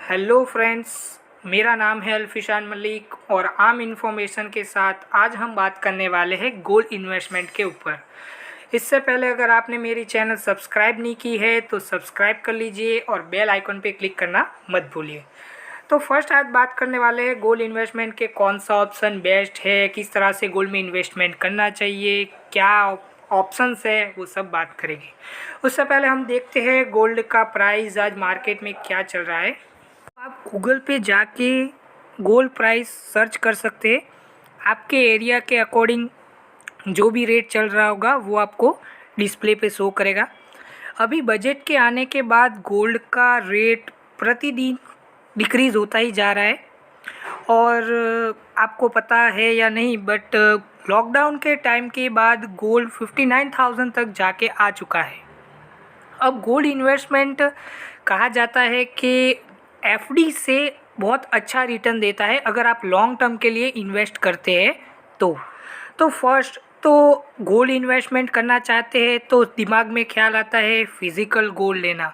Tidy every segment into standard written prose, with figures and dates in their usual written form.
Hello friends, मेरा नाम है अल्फिशान मलिक और आम इन्फॉर्मेशन के साथ आज हम बात करने वाले हैं गोल्ड इन्वेस्टमेंट के ऊपर। इससे पहले अगर आपने मेरी चैनल सब्सक्राइब नहीं की है तो सब्सक्राइब कर लीजिए और बेल आइकन पे क्लिक करना मत भूलिए। तो फर्स्ट आज बात करने वाले हैं गोल्ड इन्वेस्टमेंट के कौन सा ऑप्शन बेस्ट है, किस तरह से गोल्ड में इन्वेस्टमेंट करना चाहिए, क्या ऑप्शंस है, वो सब बात करेंगे। उससे पहले हम देखते हैं गोल्ड का प्राइस आज मार्केट में क्या चल रहा है। आप गूगल पे जाके गोल्ड प्राइस सर्च कर सकते हैं। आपके एरिया के अकॉर्डिंग जो भी रेट चल रहा होगा वो आपको डिस्प्ले पे शो करेगा। अभी बजट के आने के बाद गोल्ड का रेट प्रतिदिन डिक्रीज़ होता ही जा रहा है और आपको पता है या नहीं बट लॉकडाउन के टाइम के बाद गोल्ड 59,000 तक जाके आ चुका है। अब गोल्ड इन्वेस्टमेंट कहा जाता है कि एफडी से बहुत अच्छा रिटर्न देता है अगर आप लॉन्ग टर्म के लिए इन्वेस्ट करते हैं तो फर्स्ट तो गोल्ड इन्वेस्टमेंट करना चाहते हैं तो दिमाग में ख्याल आता है फिज़िकल गोल्ड लेना,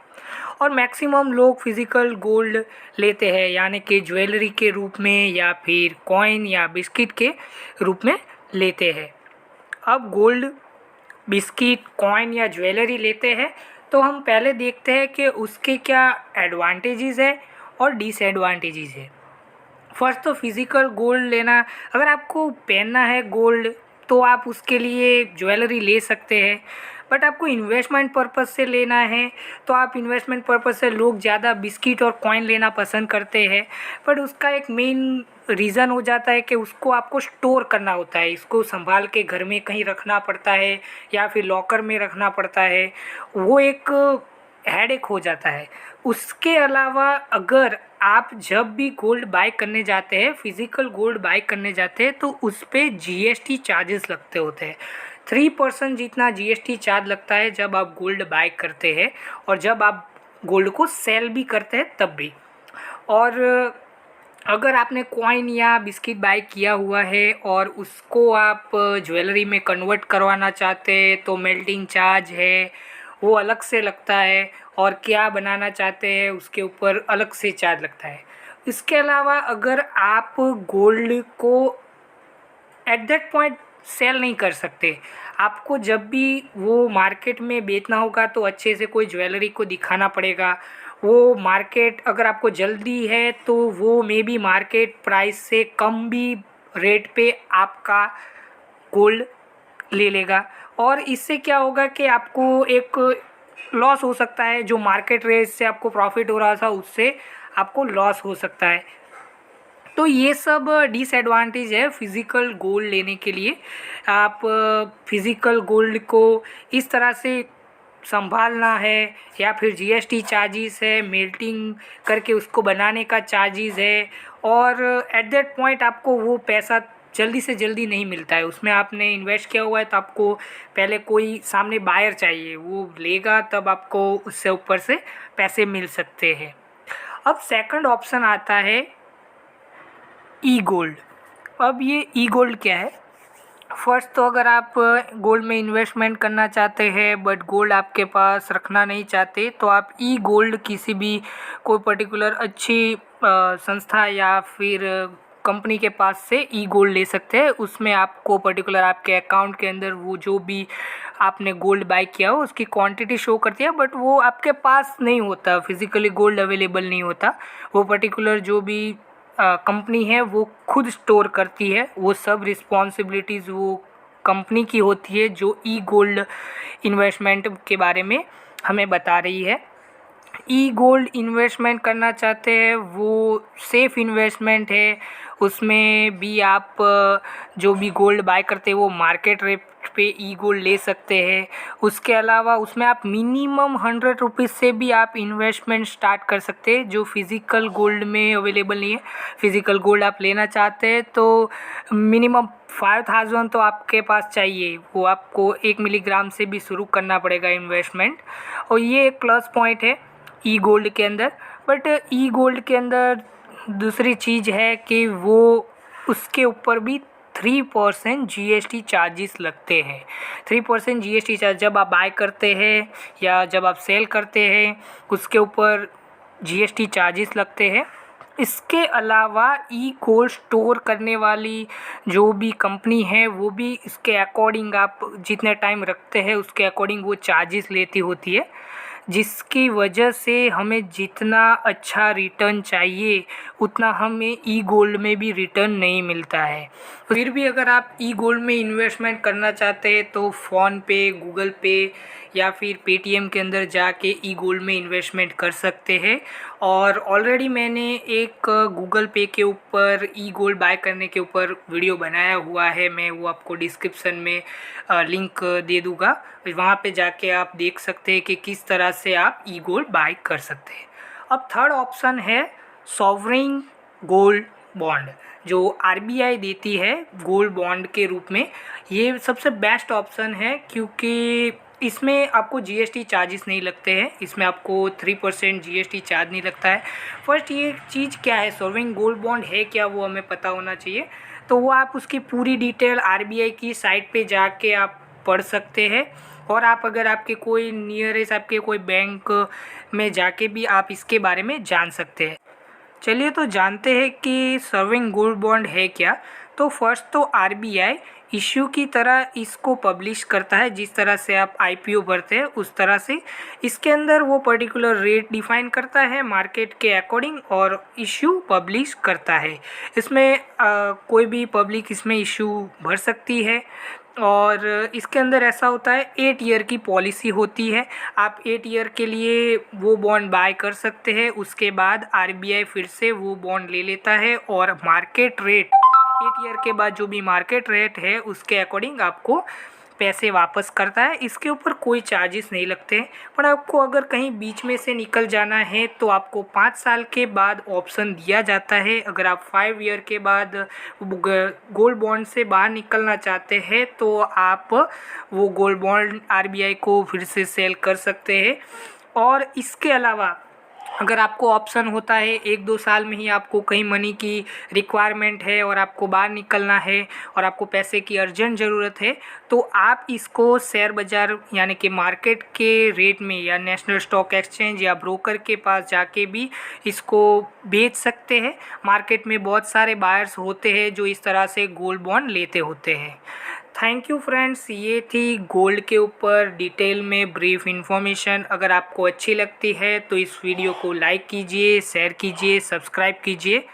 और मैक्सिमम लोग फिज़िकल गोल्ड लेते हैं यानी कि ज्वेलरी के रूप में या फिर कॉइन या बिस्किट के रूप में लेते हैं। अब गोल्ड बिस्किट कॉइन या ज्वेलरी लेते हैं तो हम पहले देखते हैं कि उसके क्या एडवांटेजेस है और डिसएडवांटेजेस है। फर्स्ट तो फिज़िकल गोल्ड लेना, अगर आपको पहनना है गोल्ड तो आप उसके लिए ज्वेलरी ले सकते हैं, बट आपको इन्वेस्टमेंट पर्पज़ से लेना है तो आप इन्वेस्टमेंट पर्पज़ से लोग ज़्यादा बिस्किट और कॉइन लेना पसंद करते हैं। बट उसका एक मेन रीज़न हो जाता है कि उसको आपको स्टोर करना होता है, इसको संभाल के घर में कहीं रखना पड़ता है या फिर लॉकर में रखना पड़ता है, वो एक हेडेक हो जाता है। उसके अलावा अगर आप जब भी गोल्ड बाय करने जाते हैं, फिज़िकल गोल्ड बाय करने जाते हैं तो उस पर जीएसटी चार्जेस लगते होते हैं। 3% जितना जीएसटी चार्ज लगता है जब आप गोल्ड बाय करते हैं और जब आप गोल्ड को सेल भी करते हैं तब भी। और अगर आपने कॉइन या बिस्किट बाय किया हुआ है और उसको आप ज्वेलरी में कन्वर्ट करवाना चाहते हैं तो मेल्टिंग चार्ज है वो अलग से लगता है, और क्या बनाना चाहते हैं उसके ऊपर अलग से चार्ज लगता है। इसके अलावा अगर आप गोल्ड को एट दैट पॉइंट सेल नहीं कर सकते, आपको जब भी वो मार्केट में बेचना होगा तो अच्छे से कोई ज्वेलरी को दिखाना पड़ेगा। वो मार्केट अगर आपको जल्दी है तो वो मे बी मार्केट प्राइस से कम भी रेट पे आपका गोल्ड ले लेगा, और इससे क्या होगा कि आपको एक लॉस हो सकता है। जो मार्केट रेट से आपको प्रॉफिट हो रहा था उससे आपको लॉस हो सकता है। तो ये सब डिसएडवांटेज है फिज़िकल गोल्ड लेने के लिए। आप फिज़िकल गोल्ड को इस तरह से संभालना है या फिर जीएसटी चार्जेस है, मेल्टिंग करके उसको बनाने का चार्जेस है, और एट दैट पॉइंट आपको वो पैसा जल्दी से जल्दी नहीं मिलता है। उसमें आपने इन्वेस्ट किया हुआ है तो आपको पहले कोई सामने बायर चाहिए, वो लेगा तब आपको उससे ऊपर से पैसे मिल सकते हैं। अब सेकंड ऑप्शन आता है ई गोल्ड। अब ये ई गोल्ड क्या है? फर्स्ट तो अगर आप गोल्ड में इन्वेस्टमेंट करना चाहते हैं बट गोल्ड आपके पास रखना नहीं चाहते तो आप ई गोल्ड किसी भी कोई पर्टिकुलर अच्छी संस्था या फिर कंपनी के पास से ई गोल्ड ले सकते हैं। उसमें आपको पर्टिकुलर आपके अकाउंट के अंदर वो जो भी आपने गोल्ड बाय किया हो उसकी क्वांटिटी शो करती है, बट वो आपके पास नहीं होता, फिज़िकली गोल्ड अवेलेबल नहीं होता। वो पर्टिकुलर जो भी कंपनी है वो खुद स्टोर करती है, वो सब रिस्पॉन्सिबिलिटीज़ वो कंपनी की होती है जो ई गोल्ड इन्वेस्टमेंट के बारे में हमें बता रही है। ई गोल्ड इन्वेस्टमेंट करना चाहते हैं वो सेफ़ इन्वेस्टमेंट है। उसमें भी आप जो भी गोल्ड बाय करते हैं वो मार्केट रेट पे ई गोल्ड ले सकते हैं। उसके अलावा उसमें आप मिनिमम 100 रुपीज़ से भी आप इन्वेस्टमेंट स्टार्ट कर सकते हैं जो फिज़िकल गोल्ड में अवेलेबल नहीं है। फिज़िकल गोल्ड आप लेना चाहते हैं तो मिनिमम 5000 तो आपके पास चाहिए, वो आपको 1 मिलीग्राम से भी शुरू करना पड़ेगा इन्वेस्टमेंट, और ये एक प्लस पॉइंट है ई गोल्ड के अंदर। बट ई गोल्ड के अंदर दूसरी चीज़ है कि वो उसके ऊपर भी 3% जीएसटी चार्जेस लगते हैं। 3% जीएसटी चार्ज जब आप बाय करते हैं या जब आप सेल करते हैं उसके ऊपर जीएसटी चार्जेस लगते हैं। इसके अलावा ई गोल्ड स्टोर करने वाली जो भी कंपनी है वो भी इसके अकॉर्डिंग, आप जितने टाइम रखते हैं उसके अकॉर्डिंग वो चार्जेस लेती होती है, जिसकी वजह से हमें जितना अच्छा रिटर्न चाहिए उतना हमें ई गोल्ड में भी रिटर्न नहीं मिलता है। फिर भी अगर आप ई गोल्ड में इन्वेस्टमेंट करना चाहते हैं तो फ़ोन पे, गूगल पे या फिर पेटीएम के अंदर जाके ई गोल्ड में इन्वेस्टमेंट कर सकते हैं। और ऑलरेडी मैंने एक गूगल पे के ऊपर ई गोल्ड बाय करने के ऊपर वीडियो बनाया हुआ है, मैं वो आपको डिस्क्रिप्शन में लिंक दे दूँगा, वहाँ पे जाके आप देख सकते हैं कि किस तरह से आप ई गोल्ड बाय कर सकते हैं। अब थर्ड ऑप्शन है सॉवरेन गोल्ड बॉन्ड, जो आरबीआई देती है गोल्ड बॉन्ड के रूप में। ये सबसे बेस्ट ऑप्शन है क्योंकि इसमें आपको जीएसटी चार्जेस नहीं लगते हैं, इसमें आपको 3% जीएसटी चार्ज नहीं लगता है। फर्स्ट ये चीज़ क्या है, सॉवरेन गोल्ड बॉन्ड है क्या, वो हमें पता होना चाहिए। तो वो आप उसकी पूरी डिटेल आरबीआई की साइट पे जाके आप पढ़ सकते हैं, और आप अगर आपके कोई नियरेस्ट आपके कोई बैंक में जाके भी आप इसके बारे में जान सकते हैं। चलिए तो जानते हैं कि सॉवरेन गोल्ड बॉन्ड है क्या। तो फर्स्ट तो आरबीआई इश्यू की तरह इसको पब्लिश करता है, जिस तरह से आप आईपीओ भरते हैं उस तरह से। इसके अंदर वो पर्टिकुलर रेट डिफाइन करता है मार्केट के अकॉर्डिंग और इश्यू पब्लिश करता है। इसमें कोई भी पब्लिक इसमें इश्यू भर सकती है, और इसके अंदर ऐसा होता है 8 ईयर की पॉलिसी होती है। आप 8 ईयर के लिए वो बॉन्ड बाय कर सकते हैं, उसके बाद आरबीआई फिर से वो बॉन्ड ले लेता है और मार्केट रेट 8 ईयर के बाद जो भी मार्केट रेट है उसके अकॉर्डिंग आपको पैसे वापस करता है। इसके ऊपर कोई चार्जेस नहीं लगते हैं। पर आपको अगर कहीं बीच में से निकल जाना है तो आपको 5 साल के बाद ऑप्शन दिया जाता है। अगर आप 5 ईयर के बाद गोल्ड बॉन्ड से बाहर निकलना चाहते हैं तो आप वो गोल्ड बॉन्ड आरबीआई को फिर से सेल कर सकते हैं। और इसके अलावा अगर आपको ऑप्शन होता है 1-2 साल में ही आपको कहीं मनी की रिक्वायरमेंट है और आपको बाहर निकलना है और आपको पैसे की अर्जेंट ज़रूरत है, तो आप इसको शेयर बाज़ार यानी कि मार्केट के रेट में या नेशनल स्टॉक एक्सचेंज या ब्रोकर के पास जाके भी इसको बेच सकते हैं। मार्केट में बहुत सारे बायर्स होते हैं जो इस तरह से गोल्ड बॉन्ड लेते होते हैं। थैंक यू फ्रेंड्स, ये थी गोल्ड के ऊपर डिटेल में ब्रीफ इन्फॉर्मेशन। अगर आपको अच्छी लगती है तो इस वीडियो को लाइक कीजिए, शेयर कीजिए, सब्सक्राइब कीजिए।